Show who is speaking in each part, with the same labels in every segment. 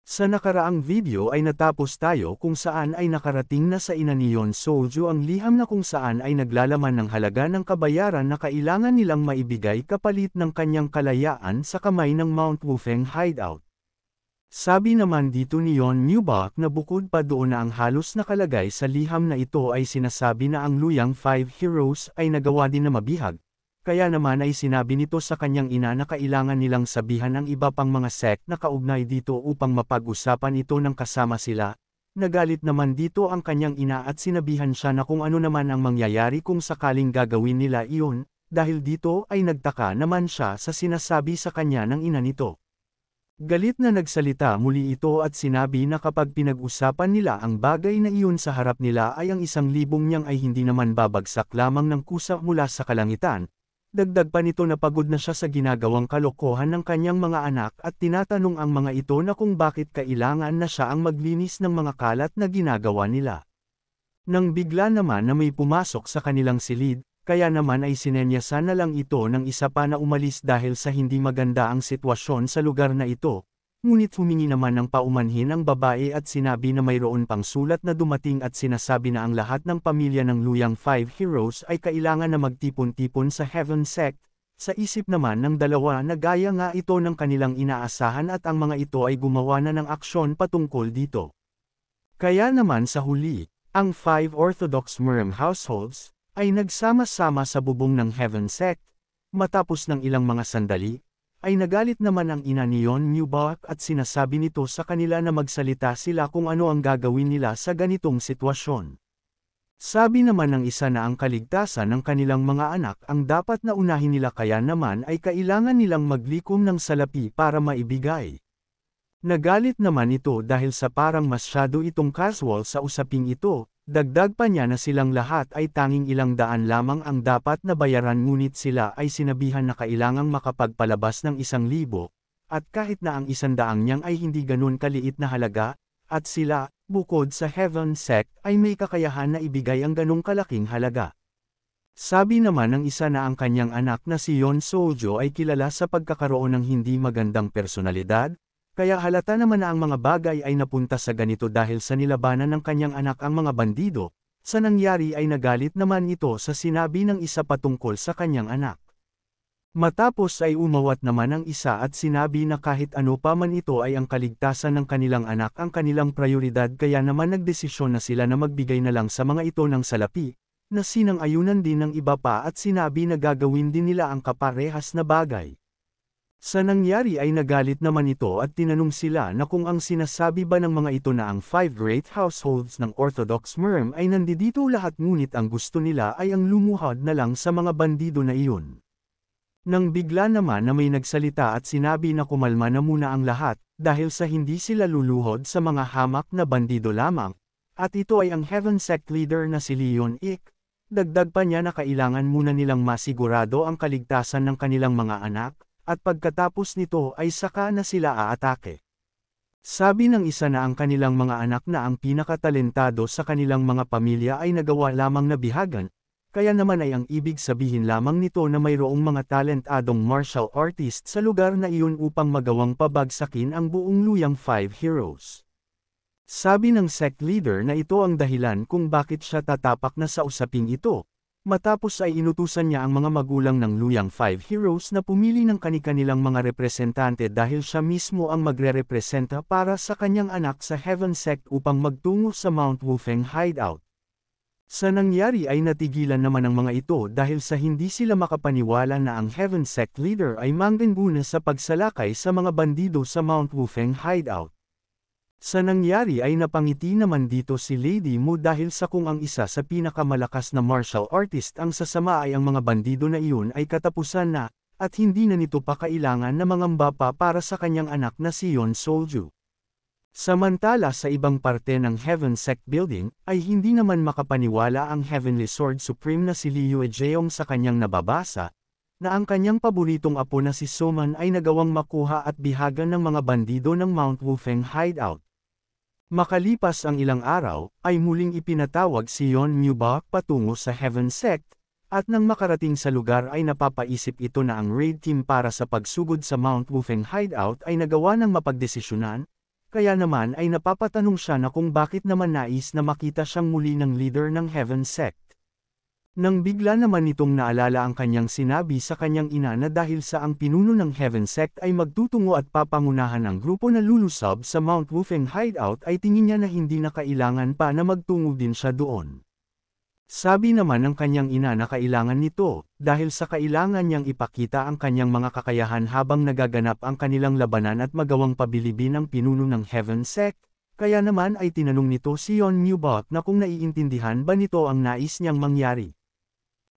Speaker 1: Sa nakaraang video ay natapos tayo kung saan ay nakarating na sa ina ni Yon Solju ang liham na kung saan ay naglalaman ng halaga ng kabayaran na kailangan nilang maibigay kapalit ng kanyang kalayaan sa kamay ng Mount Wufeng hideout. Sabi naman dito ni Yon Newbach na bukod pa doon na ang halos nakalagay sa liham na ito ay sinasabi na ang Luyang Five Heroes ay nagawa din na mabihag. Kaya naman ay sinabi nito sa kanyang ina na kailangan nilang sabihan ang iba pang mga sect na kaugnay dito upang mapag-usapan ito ng kasama sila. Nagalit naman dito ang kanyang ina at sinabihan siya na kung ano naman ang mangyayari kung sakaling gagawin nila iyon, dahil dito ay nagtaka naman siya sa sinasabi sa kanya ng ina nito. Galit na nagsalita muli ito at sinabi na kapag pinag-usapan nila ang bagay na iyon sa harap nila ay ang 1,000 niyang ay hindi naman babagsak lamang ng kusa mula sa kalangitan. Dagdag pa nito na pagod na siya sa ginagawang kalokohan ng kanyang mga anak at tinatanong ang mga ito na kung bakit kailangan na siya ang maglinis ng mga kalat na ginagawa nila. Nang bigla naman na may pumasok sa kanilang silid, kaya naman ay sinenyasan na lang ito ng isa pa na umalis dahil sa hindi maganda ang sitwasyon sa lugar na ito. Ngunit humingi naman ng paumanhin ang babae at sinabi na mayroon pang sulat na dumating at sinasabi na ang lahat ng pamilya ng Luyang Five Heroes ay kailangan na magtipon-tipon sa Heaven Sect. Sa isip naman ng dalawa na gaya nga ito ng kanilang inaasahan at ang mga ito ay gumawa na ng aksyon patungkol dito. Kaya naman sa huli, ang Five Orthodox Murem households ay nagsama-sama sa bubong ng Heaven Sect. Matapos ng ilang mga sandali, ay nagalit naman ang ina ni Yon Newbach at sinasabi nito sa kanila na magsalita sila kung ano ang gagawin nila sa ganitong sitwasyon. Sabi naman ng isa na ang kaligtasan ng kanilang mga anak ang dapat na unahin nila kaya naman ay kailangan nilang maglikom ng salapi para maibigay. Nagalit naman ito dahil sa parang masyado itong casual sa usaping ito. Dagdag pa niya na silang lahat ay tanging 100 lamang ang dapat na bayaran ngunit sila ay sinabihan na kailangang makapagpalabas ng 1,000, at kahit na ang 100 niyang ay hindi ganun kaliit na halaga, at sila, bukod sa Heaven Sect ay may kakayahan na ibigay ang ganung kalaking halaga. Sabi naman ng isa na ang kanyang anak na si Yon Solju ay kilala sa pagkakaroon ng hindi magandang personalidad, kaya halata naman na ang mga bagay ay napunta sa ganito dahil sa nilabanan ng kanyang anak ang mga bandido. Sa nangyari ay nagalit naman ito sa sinabi ng isa patungkol sa kanyang anak. Matapos ay umawat naman ang isa at sinabi na kahit ano pa man ito ay ang kaligtasan ng kanilang anak ang kanilang prioridad kaya naman nagdesisyon na sila na magbigay na lang sa mga ito ng salapi, na sinang-ayunan din ng iba pa at sinabi na gagawin din nila ang kaparehas na bagay. Sa nangyari ay nagalit naman ito at tinanong sila na kung ang sinasabi ba ng mga ito na ang 5 great households ng Orthodox Murem ay nandito lahat ngunit ang gusto nila ay ang lumuhod na lang sa mga bandido na iyon. Nang bigla naman na may nagsalita at sinabi na kumalma na muna ang lahat, dahil sa hindi sila luluhod sa mga hamak na bandido lamang, at ito ay ang Heaven Sect leader na si Leon Ik. Dagdag pa niya na kailangan muna nilang masigurado ang kaligtasan ng kanilang mga anak, at pagkatapos nito ay saka na sila aatake. Sabi ng isa na ang kanilang mga anak na ang pinakatalentado sa kanilang mga pamilya ay nagawa lamang na bihagan, kaya naman ay ang ibig sabihin lamang nito na mayroong mga talentadong martial artist sa lugar na iyon upang magawang pabagsakin ang buong Luyang Five Heroes. Sabi ng sect leader na ito ang dahilan kung bakit siya tatapak na sa usaping ito. Matapos ay inutusan niya ang mga magulang ng Luyang Five Heroes na pumili ng kani-kanilang mga representante dahil siya mismo ang magre-representa para sa kanyang anak sa Heaven Sect upang magtungo sa Mount Wufeng hideout. Sa nangyari ay natigilan naman ang mga ito dahil sa hindi sila makapaniwala na ang Heaven Sect leader ay mangguna sa pagsalakay sa mga bandido sa Mount Wufeng hideout. Sa nangyari ay napangiti naman dito si Lady Mu dahil sa kung ang isa sa pinakamalakas na martial artist ang sasama ay ang mga bandido na iyon ay katapusan na, at hindi na nito pa kailangan na mangamba pa para sa kanyang anak na si Yon Solju. Samantala sa ibang parte ng Heaven Sect Building, ay hindi naman makapaniwala ang Heavenly Sword Supreme na si Liu Ejeong sa kanyang nababasa, na ang kanyang paboritong apo na si Soman ay nagawang makuha at bihagan ng mga bandido ng Mount Wufeng hideout. Makalipas ang ilang araw, ay muling ipinatawag si Yon Newbach patungo sa Heaven Sect, at nang makarating sa lugar ay napapaisip ito na ang raid team para sa pagsugod sa Mount Wufeng hideout ay nagawa ng mapagdesisyonan, kaya naman ay napapatanong siya na kung bakit naman nais na makita siyang muli ng leader ng Heaven Sect. Nang bigla naman nitong naalala ang kanyang sinabi sa kanyang ina na dahil sa ang pinuno ng Heaven Sect ay magtutungo at papangunahan ang grupo na lulusob sa Mount Wufeng Hideout ay tingin niya na hindi na kailangan pa na magtungo din siya doon. Sabi naman ng kanyang ina na kailangan nito, dahil sa kailangan niyang ipakita ang kanyang mga kakayahan habang nagaganap ang kanilang labanan at magawang pabilibin ang pinuno ng Heaven Sect, kaya naman ay tinanong nito si Yeon Myu-bok na kung naiintindihan ba nito ang nais niyang mangyari.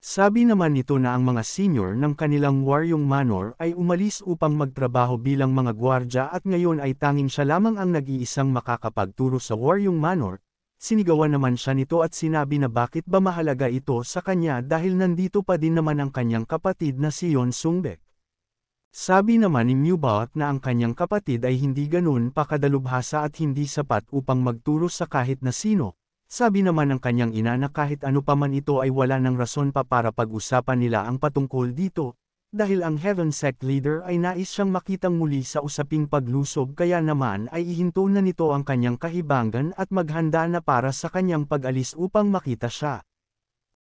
Speaker 1: Sabi naman nito na ang mga senior ng kanilang Waryong Manor ay umalis upang magtrabaho bilang mga gwardya at ngayon ay tanging siya lamang ang nag-iisang makakapagturo sa Waryong Manor. Sinigawan naman siya nito at sinabi na bakit ba mahalaga ito sa kanya dahil nandito pa din naman ang kanyang kapatid na si Yeon Sungbek. Sabi naman ni Myu-bok na ang kanyang kapatid ay hindi ganun pa kadalubhasa at hindi sapat upang magturo sa kahit na sino. Sabi naman ng kanyang ina na kahit ano pa man ito ay wala ng rason pa para pag-usapan nila ang patungkol dito. Dahil ang Heaven Sect leader ay nais siyang makitang muli sa usaping paglusob kaya naman ay ihinto na nito ang kanyang kahibangan at maghanda na para sa kanyang pag-alis upang makita siya.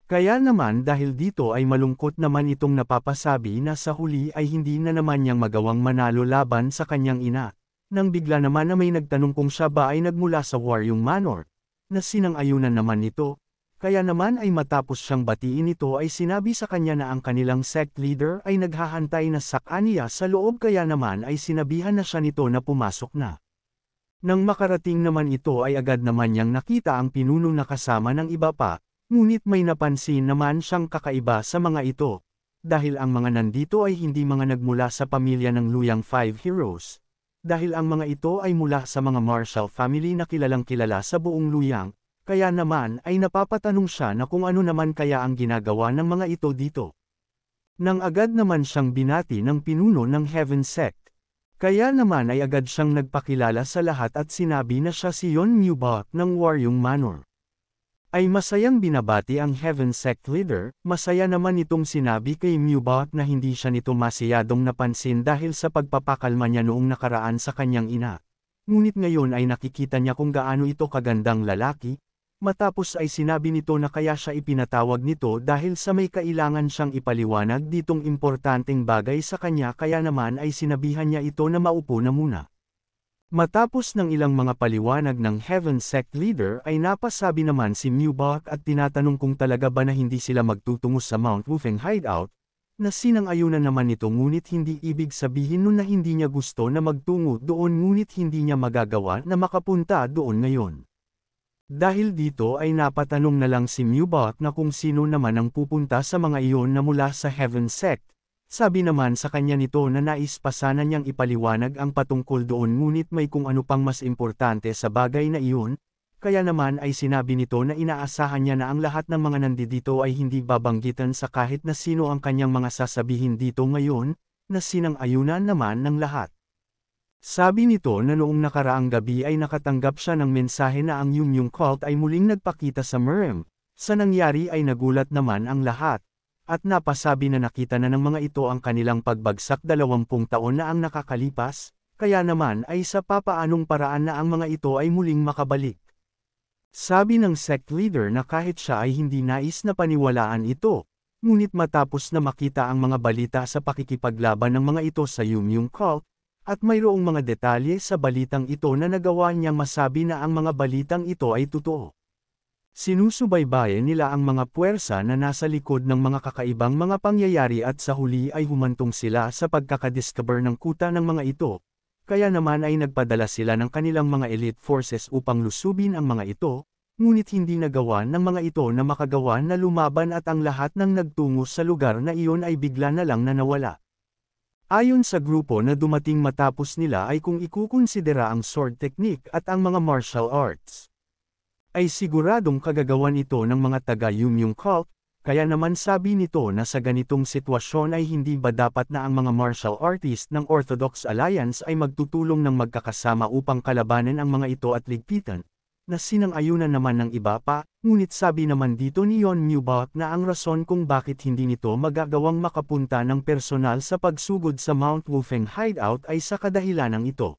Speaker 1: Kaya naman dahil dito ay malungkot naman itong napapasabi na sa huli ay hindi na naman niyang magawang manalo laban sa kanyang ina. Nang bigla naman na may nagtanong kung siya ba ay nagmula sa Waryong Manor, na sinang-ayunan naman nito. Kaya naman ay matapos siyang batiin ito ay sinabi sa kanya na ang kanilang sect leader ay naghahantay na sa kanya sa loob kaya naman ay sinabihan na siya nito na pumasok na. Nang makarating naman ito ay agad naman niyang nakita ang pinuno na kasama ng iba pa, ngunit may napansin naman siyang kakaiba sa mga ito. Dahil ang mga nandito ay hindi mga nagmula sa pamilya ng Luyang Five Heroes. Dahil ang mga ito ay mula sa mga martial family na kilalang kilala sa buong Luyang. Kaya naman ay napapatanong siya na kung ano naman kaya ang ginagawa ng mga ito dito. Nang agad naman siyang binati ng pinuno ng Heaven Sect. Kaya naman ay agad siyang nagpakilala sa lahat at sinabi na siya si Yeon Myu-bok ng Waryong Manor. Ay masayang binabati ang Heaven Sect leader, masaya naman itong sinabi kay Myu-bok na hindi siya nito masyadong napansin dahil sa pagpapakalma niya noong nakaraan sa kanyang ina. Ngunit ngayon ay nakikita niya kung gaano ito kagandang lalaki. Matapos ay sinabi nito na kaya siya ipinatawag nito dahil sa may kailangan siyang ipaliwanag ditong importanteng bagay sa kanya kaya naman ay sinabihan niya ito na maupo na muna. Matapos ng ilang mga paliwanag ng Heaven Sect leader ay napasabi naman si Myu-bok at tinatanong kung talaga ba na hindi sila magtutungo sa Mount Wufeng Hideout, na sinang-ayunan naman nito ngunit hindi ibig sabihin nun na hindi niya gusto na magtungo doon ngunit hindi niya magagawa na makapunta doon ngayon. Dahil dito ay napatanong na lang si Myu-bok na kung sino naman ang pupunta sa mga iyon na mula sa Heaven Sect. Sabi naman sa kanya nito na nais pa sana niyang ipaliwanag ang patungkol doon ngunit may kung ano pang mas importante sa bagay na iyon, kaya naman ay sinabi nito na inaasahan niya na ang lahat ng mga nandito ay hindi babanggitan sa kahit na sino ang kanyang mga sasabihin dito ngayon, na sinang-ayunan naman ng lahat. Sabi nito na noong nakaraang gabi ay nakatanggap siya ng mensahe na ang Yumyung cult ay muling nagpakita sa Murem. Sa nangyari ay nagulat naman ang lahat. At napasabi na nakita na ng mga ito ang kanilang pagbagsak 20 taon na ang nakakalipas, kaya naman ay sa papaanong paraan na ang mga ito ay muling makabalik. Sabi ng sect leader na kahit siya ay hindi nais na paniwalaan ito, ngunit matapos na makita ang mga balita sa pakikipaglaban ng mga ito sa Yumyung cult, at mayroong mga detalye sa balitang ito na nagawa niyang masabi na ang mga balitang ito ay totoo. Sinusubaybayan nila ang mga puwersa na nasa likod ng mga kakaibang mga pangyayari at sa huli ay humantong sila sa pagkakadiscover ng kuta ng mga ito. Kaya naman ay nagpadala sila ng kanilang mga elite forces upang lusubin ang mga ito, ngunit hindi nagawa ng mga ito na makagawa na lumaban at ang lahat ng nagtungo sa lugar na iyon ay bigla na lang na nawala. Ayon sa grupo na dumating matapos nila ay kung ikukonsidera ang sword technique at ang mga martial arts, ay siguradong kagagawan ito ng mga taga-Yumyung cult, kaya naman sabi nito na sa ganitong sitwasyon ay hindi ba dapat na ang mga martial artist ng Orthodox Alliance ay magtutulong ng magkakasama upang kalabanan ang mga ito at ligpitan, na sinang-ayunan naman ng iba pa, ngunit sabi naman dito ni Yeon Myu-bok na ang rason kung bakit hindi nito magagawang makapunta ng personal sa pagsugod sa Mount Wufeng Hideout ay sa kadahilanang ito.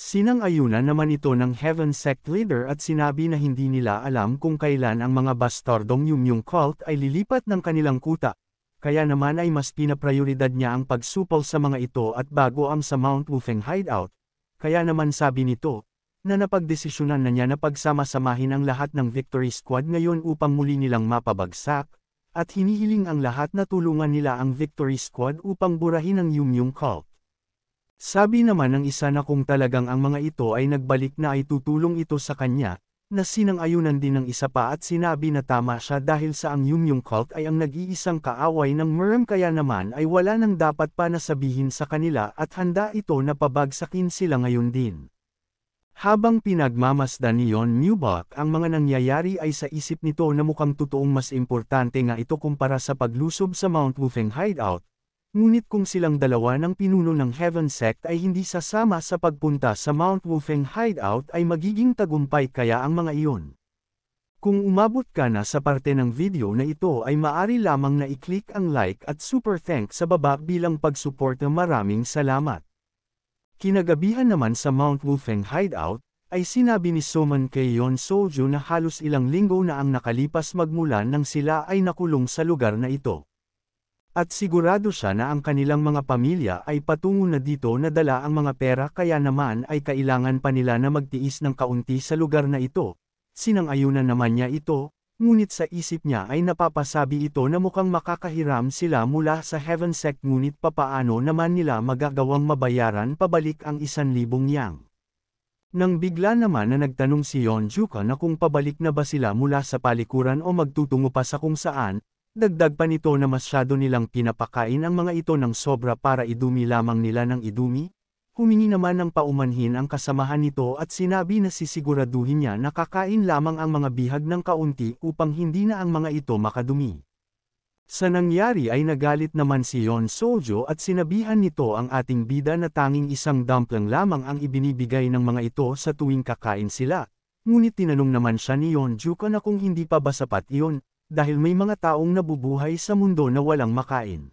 Speaker 1: Sinang-ayunan naman ito ng Heaven Sect leader at sinabi na hindi nila alam kung kailan ang mga bastardong Yumyung cult ay lilipat ng kanilang kuta, kaya naman ay mas pinaprioridad niya ang pagsupol sa mga ito at bago ang sa Mount Wufeng hideout. Kaya naman sabi nito, na napagdesisyonan na niya na pagsama-samahin ang lahat ng Victory Squad ngayon upang muli nilang mapabagsak, at hinihiling ang lahat na tulungan nila ang Victory Squad upang burahin ang Yumyung cult. Sabi naman ng isa na kung talagang ang mga ito ay nagbalik na ay tutulong ito sa kanya, na sinang-ayunan din ng isa pa at sinabi na tama siya dahil sa ang Yumyung cult ay ang nag-iisang kaaway ng Merm kaya naman ay wala nang dapat pa na sabihin sa kanila at handa ito na pabagsakin sila ngayon din. Habang pinagmamasdan ni Yon Mubok ang mga nangyayari ay sa isip nito na mukhang totoong mas importante nga ito kumpara sa paglusob sa Mount Wufeng hideout. Ngunit kung silang dalawa ng pinuno ng Heaven Sect ay hindi sasama sa pagpunta sa Mount Wufeng hideout ay magiging tagumpay kaya ang mga iyon. Kung umabot ka na sa parte ng video na ito ay maaari lamang na i-click ang like at super thanks sa baba bilang pagsuporta. Maraming salamat. Kinagabihan naman sa Mount Wufeng hideout, ay sinabi ni Soman kay Yon Soju na halos ilang linggo na ang nakalipas magmula nang sila ay nakulong sa lugar na ito. At sigurado siya na ang kanilang mga pamilya ay patungo na dito na dala ang mga pera kaya naman ay kailangan pa nila na magtiis ng kaunti sa lugar na ito. Sinang-ayunan naman niya ito, ngunit sa isip niya ay napapasabi ito na mukhang makakahiram sila mula sa Heaven Sect ngunit papaano naman nila magagawang mabayaran pabalik ang 1,000 yang. Nang bigla naman na nagtanong si Yeonjuka na kung pabalik na ba sila mula sa palikuran o magtutungo pa sa kung saan, dagdag pa nito na masyado nilang pinapakain ang mga ito ng sobra para idumi lamang nila ng idumi. Humingi naman ng paumanhin ang kasamahan nito at sinabi na sisiguraduhin niya na kakain lamang ang mga bihag ng kaunti upang hindi na ang mga ito makadumi. Sa nangyari ay nagalit naman si Yon Sojo at sinabihan nito ang ating bida na tanging isang dumpling lamang ang ibinibigay ng mga ito sa tuwing kakain sila. Ngunit tinanong naman siya ni Yeonjuka na kung hindi pa ba sapat iyon, dahil may mga taong nabubuhay sa mundo na walang makain.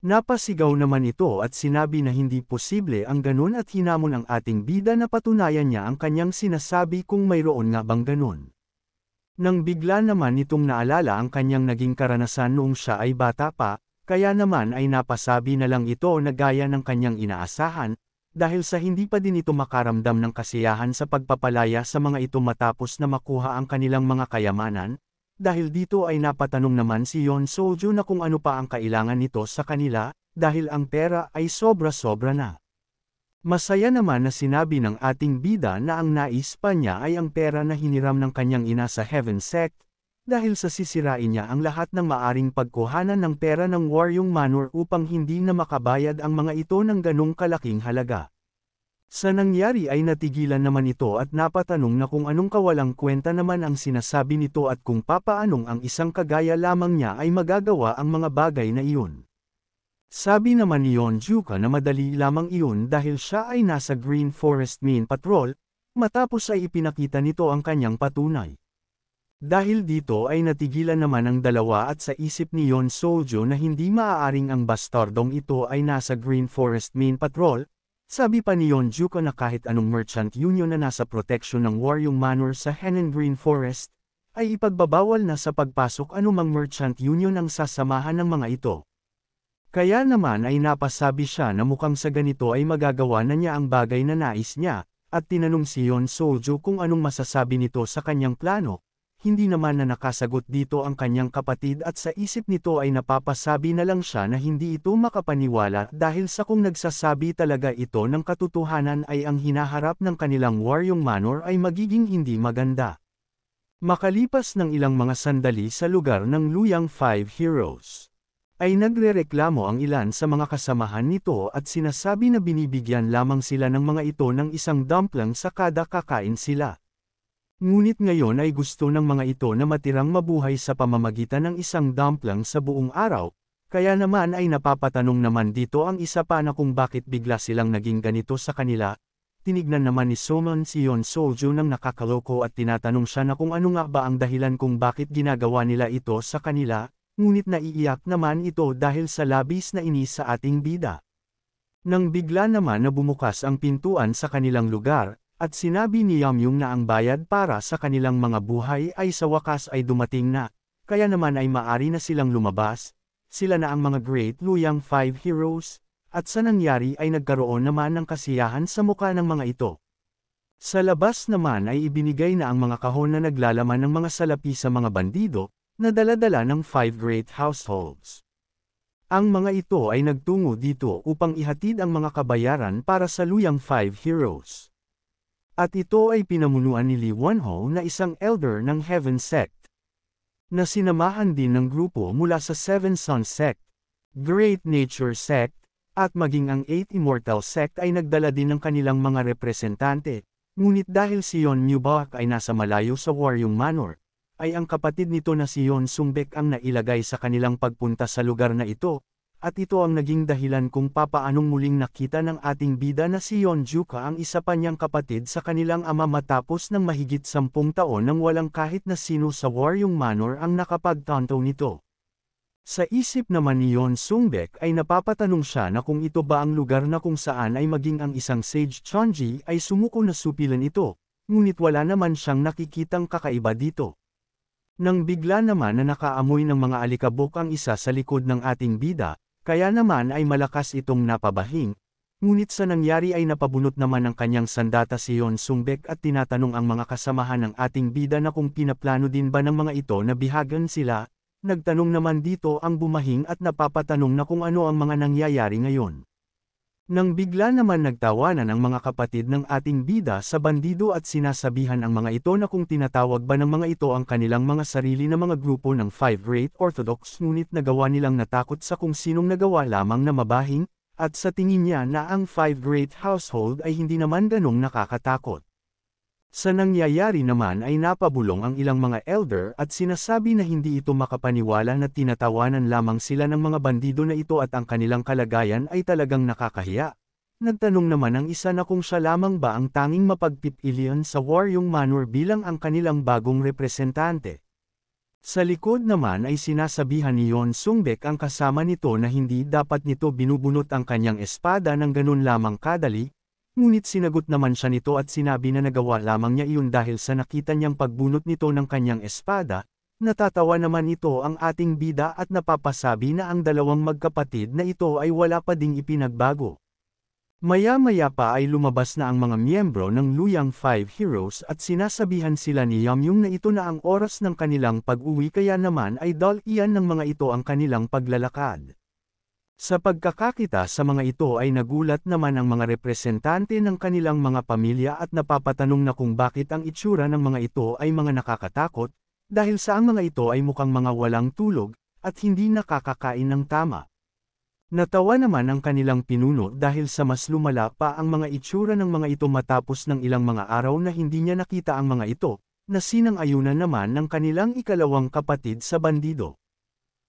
Speaker 1: Napasigaw naman ito at sinabi na hindi posible ang ganun at hinamon ang ating bida na patunayan niya ang kanyang sinasabi kung mayroon nga bang ganun. Nang bigla naman nitong naalala ang kanyang naging karanasan noong siya ay bata pa, kaya naman ay napasabi na lang ito na gaya ng kanyang inaasahan, dahil sa hindi pa din ito makaramdam ng kasiyahan sa pagpapalaya sa mga ito matapos na makuha ang kanilang mga kayamanan. Dahil dito ay napatanong naman si Yon Soju na kung ano pa ang kailangan nito sa kanila, dahil ang pera ay sobra-sobra na. Masaya naman na sinabi ng ating bida na ang nais pa niya ay ang pera na hiniram ng kanyang ina sa Heaven Sect, dahil sa sisirain niya ang lahat ng maaring pagkuhanan ng pera ng Waryong Manor upang hindi na makabayad ang mga ito ng ganong kalaking halaga. Sa nangyari ay natigilan naman ito at napatanong na kung anong kawalang kwenta naman ang sinasabi nito at kung papaanong ang isang kagaya lamang niya ay magagawa ang mga bagay na iyon. Sabi naman ni Yeonjuka na madali lamang iyon dahil siya ay nasa Green Forest Main Patrol, matapos ay ipinakita nito ang kanyang patunay. Dahil dito ay natigilan naman ang dalawa at sa isip ni Yon Sojo na hindi maaaring ang bastardong ito ay nasa Green Forest Main Patrol. Sabi pa ni Yeonjuka na kahit anong merchant union na nasa proteksyon ng Waryong Manor sa Henan Green Forest, ay ipagbabawal na sa pagpasok anumang merchant union ang sasamahan ng mga ito. Kaya naman ay napasabi siya na mukhang sa ganito ay magagawa na niya ang bagay na nais niya, at tinanong si Yon Sojo kung anong masasabi nito sa kanyang plano. Hindi naman na nakasagot dito ang kanyang kapatid at sa isip nito ay napapasabi na lang siya na hindi ito makapaniwala dahil sa kung nagsasabi talaga ito ng katotohanan ay ang hinaharap ng kanilang Waryong Manor ay magiging hindi maganda. Makalipas ng ilang mga sandali sa lugar ng Luyang Five Heroes, ay nagrereklamo ang ilan sa mga kasamahan nito at sinasabi na binibigyan lamang sila ng mga ito ng isang dumpling sa kada kakain sila. Ngunit ngayon ay gusto ng mga ito na matirang mabuhay sa pamamagitan ng isang dumpling sa buong araw, kaya naman ay napapatanong naman dito ang isa pa na kung bakit bigla silang naging ganito sa kanila. Tinignan naman ni Soman si Yon Soju ng nakakaloko at tinatanong siya na kung ano nga ba ang dahilan kung bakit ginagawa nila ito sa kanila, ngunit naiiyak naman ito dahil sa labis na inis sa ating bida. Nang bigla naman na bumukas ang pintuan sa kanilang lugar, at sinabi ni Yamyung na ang bayad para sa kanilang mga buhay ay sa wakas ay dumating na, kaya naman ay maari na silang lumabas, sila na ang mga Great Luyang Five Heroes, at sa nangyari ay nagkaroon naman ng kasiyahan sa muka ng mga ito. Sa labas naman ay ibinigay na ang mga kahon na naglalaman ng mga salapi sa mga bandido, na dala-dala ng Five Great Households. Ang mga ito ay nagtungo dito upang ihatid ang mga kabayaran para sa Luyang Five Heroes. At ito ay pinamunuan ni Li Wonho na isang elder ng Heaven Sect, na sinamahan din ng grupo mula sa Seven Sons Sect, Great Nature Sect, at maging ang Eight Immortal Sect ay nagdala din ng kanilang mga representante, ngunit dahil si Yeon Mubak ay nasa malayo sa Waryong Manor, ay ang kapatid nito na si Yeon Sungbek ang nailagay sa kanilang pagpunta sa lugar na ito, at ito ang naging dahilan kung papaanong muling nakita ng ating bida na si Yeon Juka ang isa pa niyang kapatid sa kanilang ama matapos ng mahigit 10 taon nang walang kahit na sino sa Waryong Manor ang nakapagtanto nito. Sa isip naman ni Yeon Sungbek ay napapatanong siya na kung ito ba ang lugar na kung saan ay maging ang isang Sage Chonji ay sumuko na supilan ito, ngunit wala naman siyang nakikitang kakaiba dito. Nang bigla naman na nakaamoy ng mga alikabok ang isa sa likod ng ating bida, kaya naman ay malakas itong napabahing, ngunit sa nangyari ay napabunot naman ng kanyang sandata si Yeon Sungbek at tinatanong ang mga kasamahan ng ating bida na kung pinaplano din ba ng mga ito na bihagan sila, nagtanong naman dito ang bumahing at napapatanong na kung ano ang mga nangyayari ngayon. Nang bigla naman nagtawanan ang mga kapatid ng ating bida sa bandido at sinasabihan ang mga ito na kung tinatawag ba ng mga ito ang kanilang mga sarili na mga grupo ng Five Great Orthodox ngunit nagawa nilang natakot sa kung sinong nagawa lamang na mabahing, at sa tingin niya na ang Five Great Household ay hindi naman ganong nakakatakot. Sa nangyayari naman ay napabulong ang ilang mga elder at sinasabi na hindi ito makapaniwala na tinatawanan lamang sila ng mga bandido na ito at ang kanilang kalagayan ay talagang nakakahiya. Nagtanong naman ang isa na kung siya lamang ba ang tanging mapagpipilian sa Waryong Manor bilang ang kanilang bagong representante. Sa likod naman ay sinasabihan ni Yeon Sungbek ang kasama nito na hindi dapat nito binubunot ang kanyang espada ng ganun lamang kadali, ngunit sinagot naman siya nito at sinabi na nagawa lamang niya iyon dahil sa nakita niyang pagbunot nito ng kanyang espada. Natatawa naman ito ang ating bida at napapasabi na ang dalawang magkapatid na ito ay wala pa ding ipinagbago. Maya-maya pa ay lumabas na ang mga miyembro ng Luyang Five Heroes at sinasabihan sila ni Yamyung na ito na ang oras ng kanilang pag-uwi kaya naman ay dal iyan ng mga ito ang kanilang paglalakad. Sa pagkakakita sa mga ito ay nagulat naman ang mga representante ng kanilang mga pamilya at napapatanong na kung bakit ang itsura ng mga ito ay mga nakakatakot, dahil sa ang mga ito ay mukhang mga walang tulog, at hindi nakakakain ng tama. Natawa naman ang kanilang pinuno dahil sa mas lumala pa ang mga itsura ng mga ito matapos ng ilang mga araw na hindi niya nakita ang mga ito, na sinang-ayunan naman ng kanilang ikalawang kapatid sa bandido.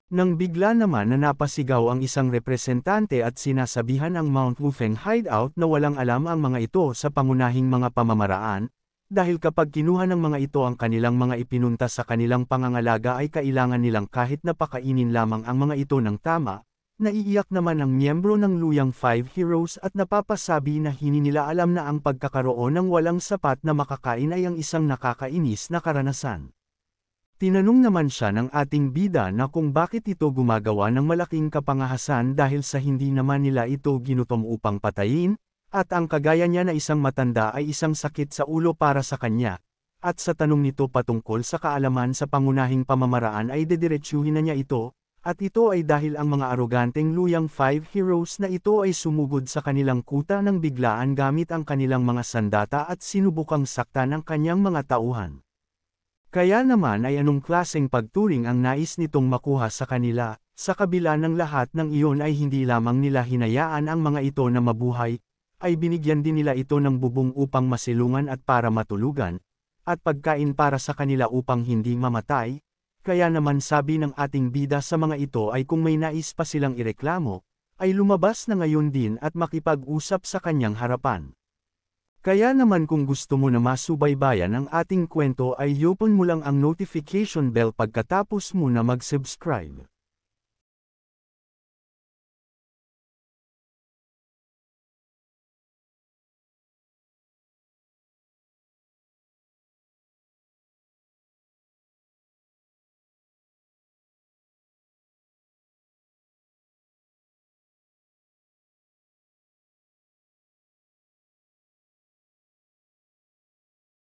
Speaker 1: Nang bigla naman na napasigaw ang isang representante at sinasabihan ang Mount Wufeng hideout na walang alam ang mga ito sa pangunahing mga pamamaraan, dahil kapag kinuha ng mga ito ang kanilang mga ipinunta sa kanilang pangangalaga ay kailangan nilang kahit napakainin lamang ang mga ito ng tama, naiiyak naman ang miyembro ng Luyang Five Heroes at napapasabi na hindi nila alam na ang pagkakaroon ng walang sapat na makakain ay ang isang nakakainis na karanasan. Tinanong naman siya ng ating bida na kung bakit ito gumagawa ng malaking kapangahasan dahil sa hindi naman nila ito ginutom upang patayin, at ang kagaya niya na isang matanda ay isang sakit sa ulo para sa kanya, at sa tanong nito patungkol sa kaalaman sa pangunahing pamamaraan ay dediretsuhin na niya ito, at ito ay dahil ang mga aroganteng Luyang Five Heroes na ito ay sumugod sa kanilang kuta ng biglaan gamit ang kanilang mga sandata at sinubukang saktan ang kanyang mga tauhan. Kaya naman ay anong klaseng pagturing ang nais nitong makuha sa kanila, sa kabila ng lahat ng iyon ay hindi lamang nila hinayaan ang mga ito na mabuhay, ay binigyan din nila ito ng bubong upang masilungan at para matulugan, at pagkain para sa kanila upang hindi mamatay, kaya naman sabi ng ating bida sa mga ito ay kung may nais pa silang ireklamo, ay lumabas na ngayon din at makipag-usap sa kanyang harapan. Kaya naman kung gusto mo na masubaybayan ang ating kwento ay i-open mo lang ang notification bell pagkatapos mo na mag-subscribe.